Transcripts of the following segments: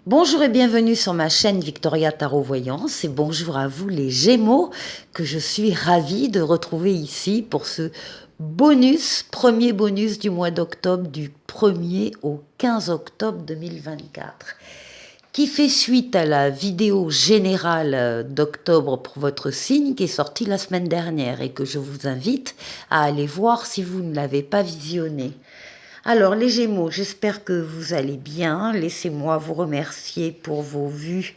Bonjour et bienvenue sur ma chaîne Victoria Tarot Voyance et bonjour à vous les Gémeaux que je suis ravie de retrouver ici pour ce premier bonus du mois d'octobre du 1er au 15 octobre 2024 qui fait suite à la vidéo générale d'octobre pour votre signe qui est sortie la semaine dernière et que je vous invite à aller voir si vous ne l'avez pas visionnée. Alors les Gémeaux, j'espère que vous allez bien. Laissez-moi vous remercier pour vos vues,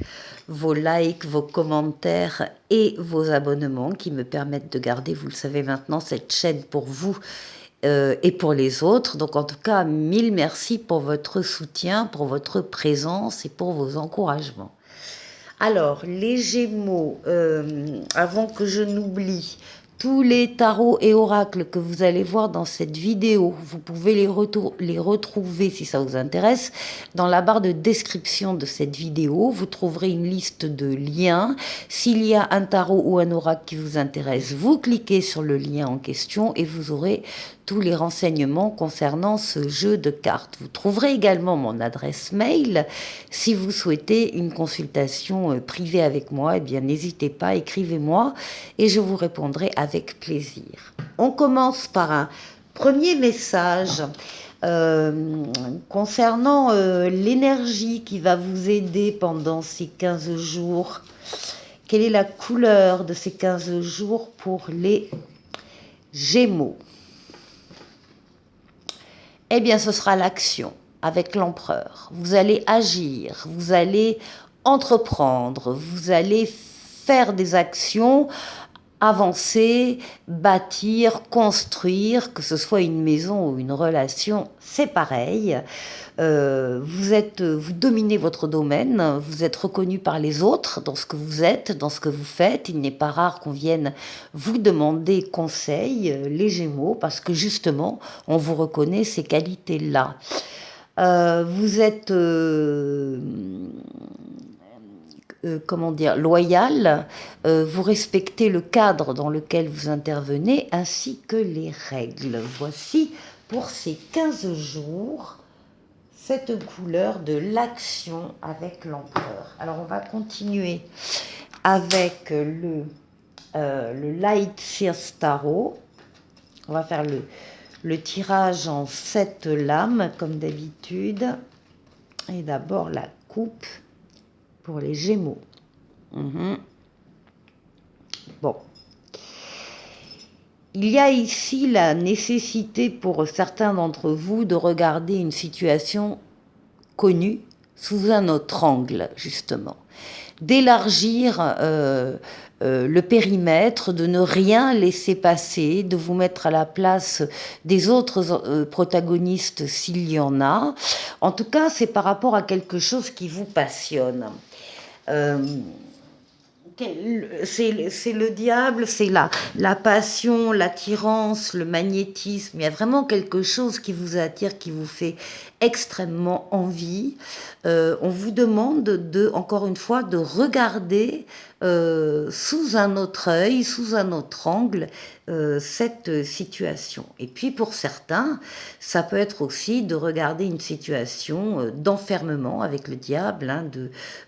vos likes, vos commentaires et vos abonnements qui me permettent de garder, vous le savez maintenant, cette chaîne pour vous et pour les autres. Donc en tout cas, mille merci pour votre soutien, pour votre présence et pour vos encouragements. Alors, les Gémeaux, avant que je n'oublie, tous les tarots et oracles que vous allez voir dans cette vidéo, vous pouvez les retrouver si ça vous intéresse. Dans la barre de description de cette vidéo, vous trouverez une liste de liens. S'il y a un tarot ou un oracle qui vous intéresse, vous cliquez sur le lien en question et vous aurez tous les renseignements concernant ce jeu de cartes. Vous trouverez également mon adresse mail. Si vous souhaitez une consultation privée avec moi, eh bien n'hésitez pas, écrivez-moi et je vous répondrai avec plaisir. On commence par un premier message concernant l'énergie qui va vous aider pendant ces 15 jours. Quelle est la couleur de ces 15 jours pour les Gémeaux? Eh bien, ce sera l'action avec l'empereur. Vous allez agir, vous allez entreprendre, vous allez faire des actions, avancer, bâtir, construire, que ce soit une maison ou une relation, c'est pareil. Vous dominez votre domaine, vous êtes reconnu par les autres dans ce que vous êtes, dans ce que vous faites. Il n'est pas rare qu'on vienne vous demander conseil, les Gémeaux, parce que justement, on vous reconnaît ces qualités-là. Vous êtes comment dire, loyal, vous respectez le cadre dans lequel vous intervenez ainsi que les règles. Voici pour ces 15 jours cette couleur de l'action avec l'empereur. Alors on va continuer avec le Light Fierce Tarot. On va faire le tirage en 7 lames comme d'habitude. Et d'abord la coupe pour les Gémeaux. Bon. Il y a ici la nécessité pour certains d'entre vous de regarder une situation connue sous un autre angle, justement. D'élargir le périmètre, de ne rien laisser passer, de vous mettre à la place des autres protagonistes s'il y en a. En tout cas, c'est par rapport à quelque chose qui vous passionne. C'est le diable, c'est la passion, l'attirance, le magnétisme. Il y a vraiment quelque chose qui vous attire, qui vous fait extrêmement envie. On vous demande encore une fois, de regarder sous un autre œil, sous un autre angle, cette situation. Et puis pour certains, ça peut être aussi de regarder une situation d'enfermement avec le diable, hein,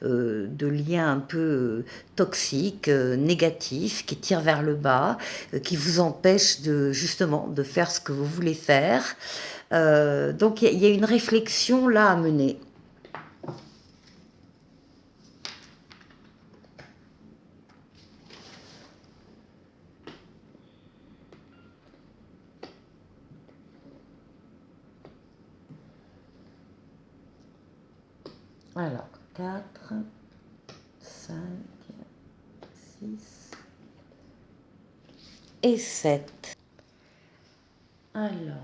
de liens un peu toxiques, négatifs, qui tirent vers le bas, qui vous empêchent justement de faire ce que vous voulez faire. Donc il y a une réflexion là à mener. Alors, 4, 5, 6 et 7. Alors,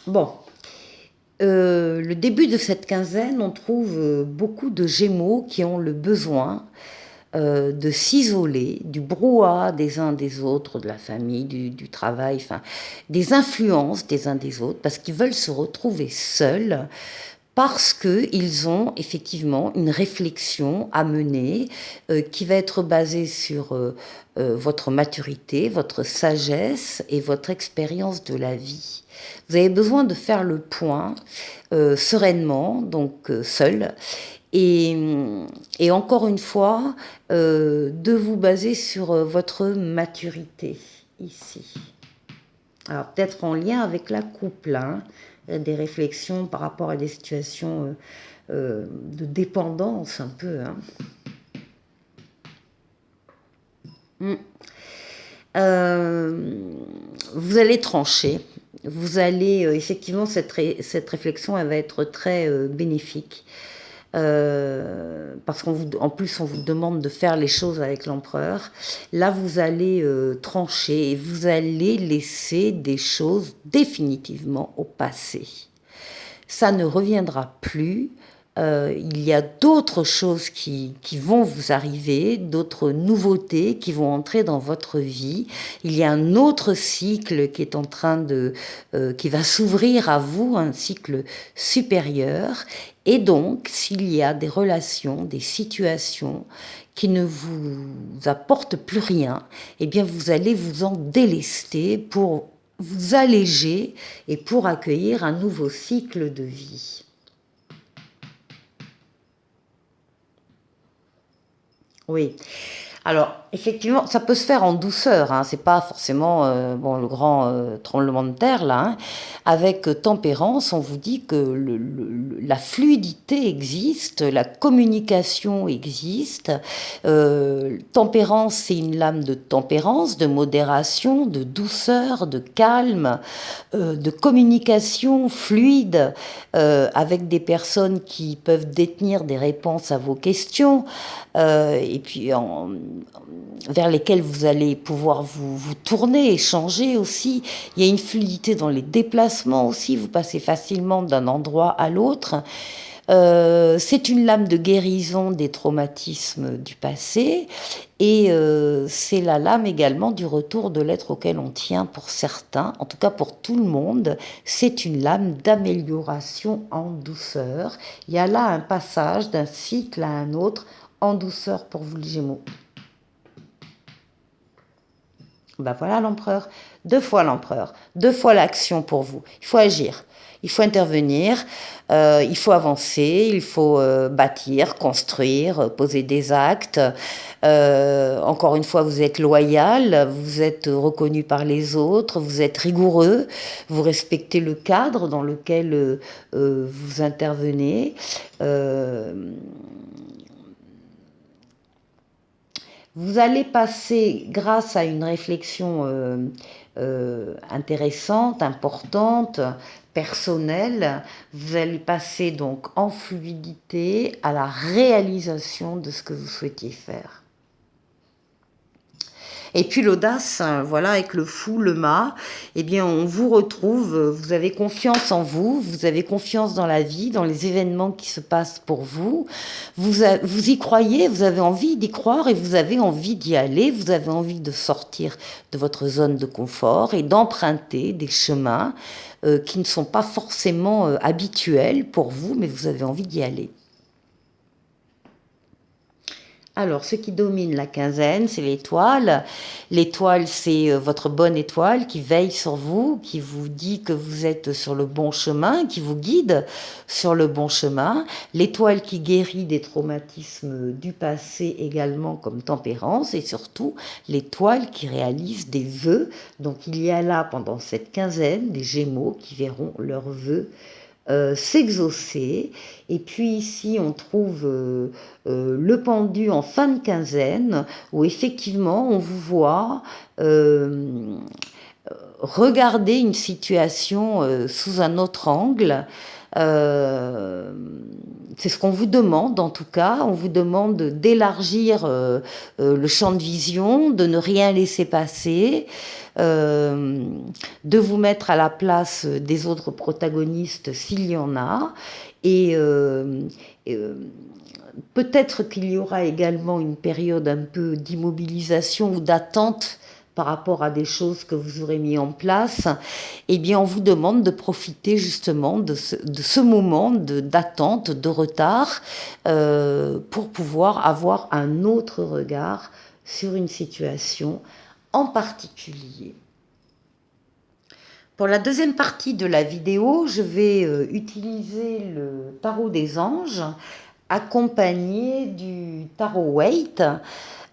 bon, le début de cette quinzaine, on trouve beaucoup de Gémeaux qui ont le besoin de s'isoler du brouhaha des uns des autres, de la famille, du travail, enfin, des influences des uns des autres, parce qu'ils veulent se retrouver seuls, parce qu'ils ont effectivement une réflexion à mener qui va être basée sur votre maturité, votre sagesse et votre expérience de la vie. Vous avez besoin de faire le point sereinement, donc seul, et, et encore une fois, de vous baser sur votre maturité ici. Alors peut-être en lien avec la couple, hein, des réflexions par rapport à des situations de dépendance un peu. Hein. Vous allez trancher. Vous allez, effectivement, cette réflexion, elle va être très bénéfique. Parce qu'en plus, on vous demande de faire les choses avec l'empereur. Là, vous allez trancher et vous allez laisser des choses définitivement au passé. Ça ne reviendra plus. Il y a d'autres choses qui vont vous arriver, d'autres nouveautés qui vont entrer dans votre vie. Il y a un autre cycle qui est en train qui va s'ouvrir à vous, un cycle supérieur. Et donc, s'il y a des relations, des situations qui ne vous apportent plus rien, eh bien, vous allez vous en délester pour vous alléger et pour accueillir un nouveau cycle de vie. Oui. Alors, effectivement, ça peut se faire en douceur, hein. C'est pas forcément le grand tremblement de terre, là. Hein. Avec tempérance, on vous dit que la fluidité existe, la communication existe. Tempérance, c'est une lame de tempérance, de modération, de douceur, de calme, de communication fluide avec des personnes qui peuvent détenir des réponses à vos questions. Et puis vers lesquels vous allez pouvoir vous tourner, échanger aussi. Il y a une fluidité dans les déplacements aussi, vous passez facilement d'un endroit à l'autre. C'est une lame de guérison des traumatismes du passé et c'est la lame également du retour de l'être auquel on tient pour certains, en tout cas pour tout le monde. C'est une lame d'amélioration en douceur. Il y a là un passage d'un cycle à un autre en douceur pour vous les Gémeaux. Ben voilà l'empereur, 2 fois l'empereur, 2 fois l'action pour vous. Il faut agir, il faut intervenir, il faut avancer, il faut bâtir, construire, poser des actes. Encore une fois, vous êtes loyal, vous êtes reconnu par les autres, vous êtes rigoureux, vous respectez le cadre dans lequel vous intervenez. Vous allez passer, grâce à une réflexion intéressante, importante, personnelle, vous allez passer donc en fluidité à la réalisation de ce que vous souhaitiez faire. Et puis l'audace, voilà, avec le fou, le mât, eh bien on vous retrouve, vous avez confiance en vous, vous avez confiance dans la vie, dans les événements qui se passent pour vous. Vous y croyez, vous avez envie d'y croire et vous avez envie d'y aller, vous avez envie de sortir de votre zone de confort et d'emprunter des chemins qui ne sont pas forcément habituels pour vous, mais vous avez envie d'y aller. Alors, ce qui domine la quinzaine, c'est l'étoile. L'étoile, c'est votre bonne étoile qui veille sur vous, qui vous dit que vous êtes sur le bon chemin, qui vous guide sur le bon chemin. L'étoile qui guérit des traumatismes du passé également comme tempérance et surtout l'étoile qui réalise des vœux. Donc, il y a là, pendant cette quinzaine, des Gémeaux qui verront leurs vœux s'exaucer. Et puis ici, on trouve le pendu en fin de quinzaine, où effectivement, on vous voit regarder une situation sous un autre angle. C'est ce qu'on vous demande en tout cas, on vous demande d'élargir le champ de vision, de ne rien laisser passer, de vous mettre à la place des autres protagonistes s'il y en a, et peut-être qu'il y aura également une période un peu d'immobilisation ou d'attente par rapport à des choses que vous aurez mis en place, eh bien on vous demande de profiter justement de ce moment d'attente, de retard, pour pouvoir avoir un autre regard sur une situation en particulier. Pour la deuxième partie de la vidéo, je vais utiliser le tarot des anges accompagné du tarot Waite.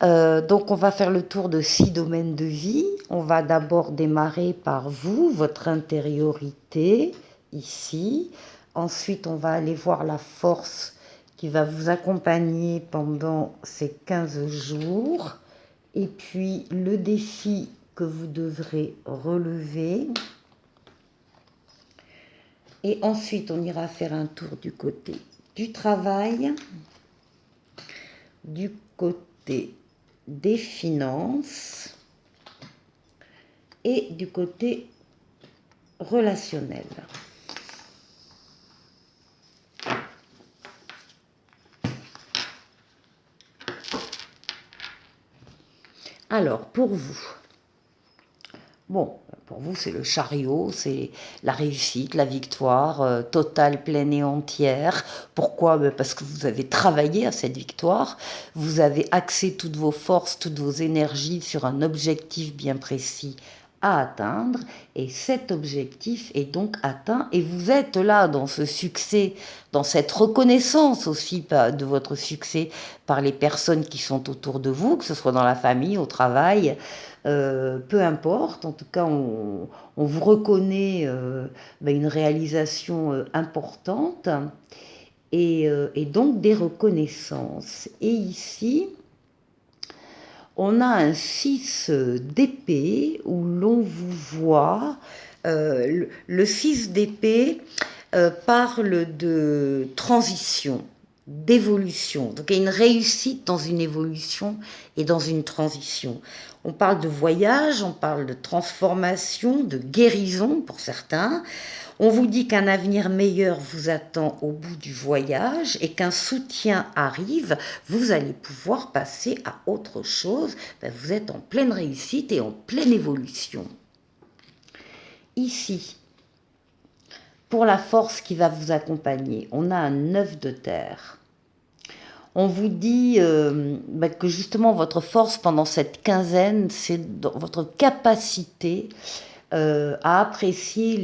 Donc on va faire le tour de 6 domaines de vie. On va d'abord démarrer par vous, votre intériorité, ici. Ensuite, on va aller voir la force qui va vous accompagner pendant ces 15 jours. Et puis le défi que vous devrez relever. Et ensuite, on ira faire un tour du côté du travail, du côté des finances et du côté relationnel. Alors, pour vous, bon, pour vous, c'est le chariot, c'est la réussite, la victoire totale, pleine et entière. Pourquoi? Parce que vous avez travaillé à cette victoire, vous avez axé toutes vos forces, toutes vos énergies sur un objectif bien précis à atteindre, et cet objectif est donc atteint, et vous êtes là dans ce succès, dans cette reconnaissance aussi de votre succès par les personnes qui sont autour de vous, que ce soit dans la famille, au travail, peu importe, en tout cas on vous reconnaît une réalisation importante, et donc des reconnaissances. Et ici, on a un 6 d'épée où l'on vous voit. Le 6 d'épée parle de transition, d'évolution. Donc il y a une réussite dans une évolution et dans une transition. On parle de voyage, on parle de transformation, de guérison pour certains. On vous dit qu'un avenir meilleur vous attend au bout du voyage et qu'un soutien arrive, vous allez pouvoir passer à autre chose. Vous êtes en pleine réussite et en pleine évolution. Ici, pour la force qui va vous accompagner, on a un 9 de terre. On vous dit que justement votre force pendant cette quinzaine, c'est dans votre capacité à apprécier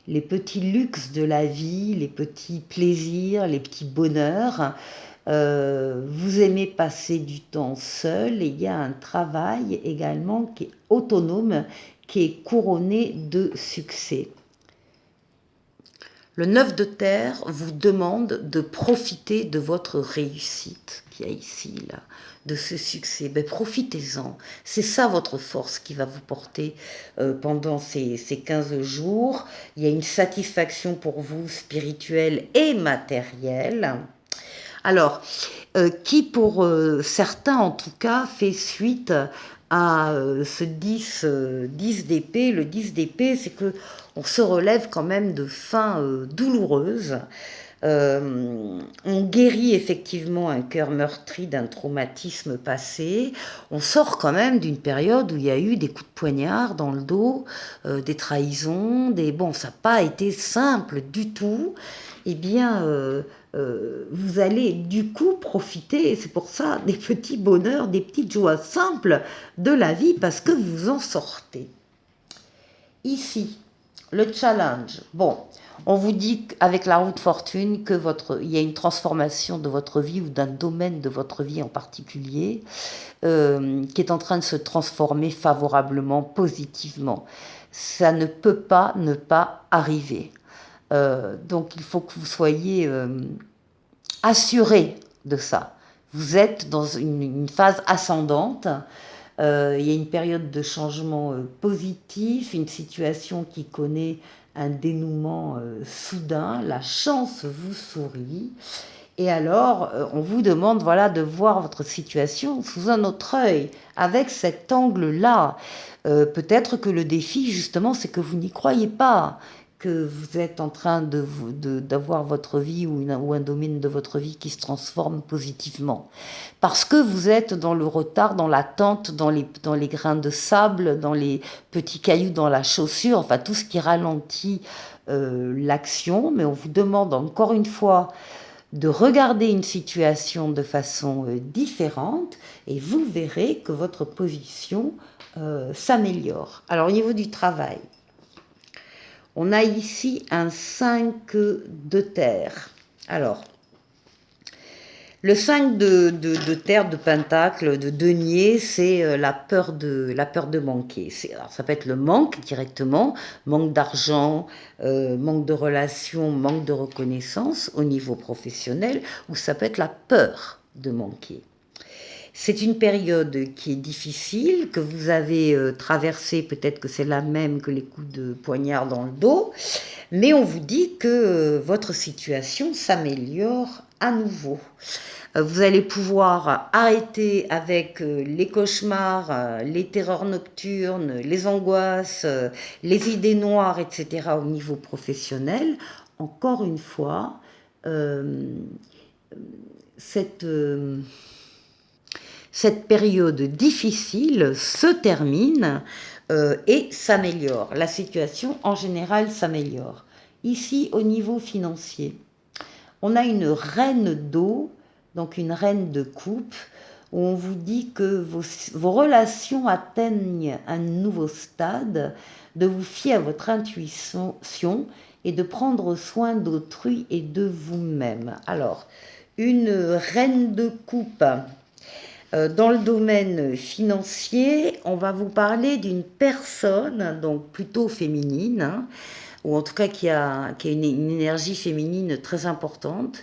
les petits luxes de la vie, les petits plaisirs, les petits bonheurs. Vous aimez passer du temps seul, et il y a un travail également qui est autonome, qui est couronné de succès. Le 9 de terre vous demande de profiter de votre réussite qu'il y a ici, là, de ce succès. Profitez-en. C'est ça votre force qui va vous porter pendant ces 15 jours. Il y a une satisfaction pour vous spirituelle et matérielle. Alors, qui pour certains en tout cas fait suite à ce 10 d'épée. Le 10 d'épée, c'est que on se relève quand même de fins douloureuses. On guérit effectivement un cœur meurtri d'un traumatisme passé. On sort quand même d'une période où il y a eu des coups de poignard dans le dos, des trahisons, Bon, ça n'a pas été simple du tout. Eh bien, vous allez du coup profiter, et c'est pour ça, des petits bonheurs, des petites joies simples de la vie, parce que vous en sortez. Ici, le challenge. Bon, on vous dit avec la roue de fortune il y a une transformation de votre vie ou d'un domaine de votre vie en particulier qui est en train de se transformer favorablement, positivement. Ça ne peut pas ne pas arriver. Donc il faut que vous soyez assuré de ça. Vous êtes dans une phase ascendante. Il y a une période de changement positif, une situation qui connaît un dénouement soudain. La chance vous sourit. Et alors, on vous demande de voir votre situation sous un autre œil, avec cet angle-là. Peut-être que le défi, justement, c'est que vous n'y croyez pas, que vous êtes en train d'avoir votre vie ou un domaine de votre vie qui se transforme positivement. Parce que vous êtes dans le retard, dans l'attente, dans les grains de sable, dans les petits cailloux dans la chaussure, enfin tout ce qui ralentit l'action. Mais on vous demande encore une fois de regarder une situation de façon différente et vous verrez que votre position s'améliore. Alors au niveau du travail, on a ici un 5 de terre. Alors, le 5 de terre, de pentacle, de denier, c'est la peur de manquer. Alors, ça peut être le manque directement, manque d'argent, manque de relations, manque de reconnaissance au niveau professionnel, ou ça peut être la peur de manquer. C'est une période qui est difficile, que vous avez traversée, peut-être que c'est la même que les coups de poignard dans le dos, mais on vous dit que votre situation s'améliore à nouveau. Vous allez pouvoir arrêter avec les cauchemars, les terreurs nocturnes, les angoisses, les idées noires, etc. au niveau professionnel. Encore une fois, cette période difficile se termine et s'améliore. La situation en général s'améliore. Ici, au niveau financier, on a une reine d'eau, donc une reine de coupe, où on vous dit que vos relations atteignent un nouveau stade, de vous fier à votre intuition et de prendre soin d'autrui et de vous-même. Alors, une reine de coupe. Dans le domaine financier, on va vous parler d'une personne, donc plutôt féminine, hein, ou en tout cas qui a une énergie féminine très importante,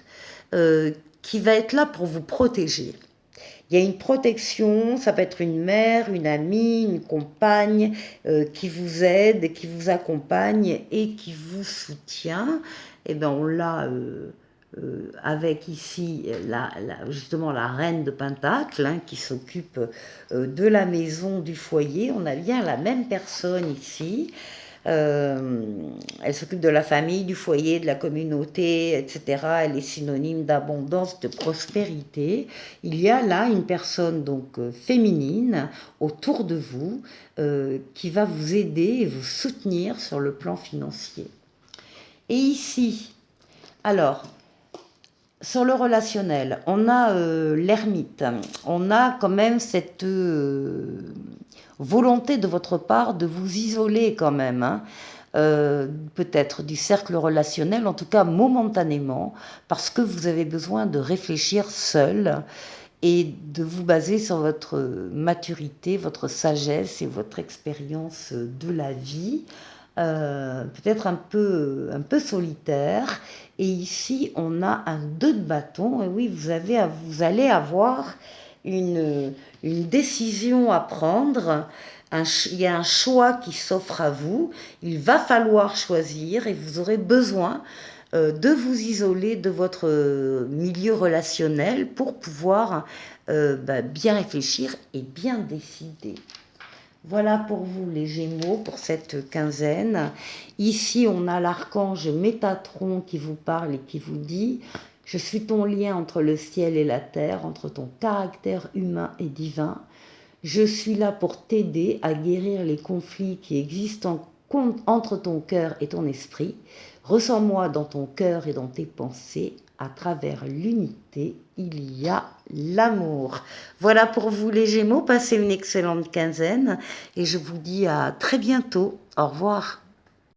qui va être là pour vous protéger. Il y a une protection, ça peut être une mère, une amie, une compagne qui vous aide, qui vous accompagne et qui vous soutient. Et bien on l'a avec ici justement la reine de Pentacle hein, qui s'occupe de la maison, du foyer. On a bien la même personne ici. Elle s'occupe de la famille, du foyer, de la communauté, etc. Elle est synonyme d'abondance, de prospérité. Il y a là une personne donc féminine autour de vous qui va vous aider et vous soutenir sur le plan financier. Et ici, alors, sur le relationnel, on a l'ermite. On a quand même cette volonté de votre part de vous isoler quand même, hein, peut-être du cercle relationnel, en tout cas momentanément, parce que vous avez besoin de réfléchir seul et de vous baser sur votre maturité, votre sagesse et votre expérience de la vie. Peut-être un peu solitaire. Et ici, on a un 2 de bâton. Et oui, vous allez avoir une décision à prendre. Il y a un choix qui s'offre à vous. Il va falloir choisir et vous aurez besoin de vous isoler de votre milieu relationnel pour pouvoir bien réfléchir et bien décider. Voilà pour vous les Gémeaux pour cette quinzaine. Ici, on a l'archange Métatron qui vous parle et qui vous dit « Je suis ton lien entre le ciel et la terre, entre ton caractère humain et divin. Je suis là pour t'aider à guérir les conflits qui existent entre ton cœur et ton esprit. Ressens-moi dans ton cœur et dans tes pensées. À travers l'unité, il y a l'amour. » Voilà pour vous les Gémeaux, passez une excellente quinzaine et je vous dis à très bientôt. Au revoir.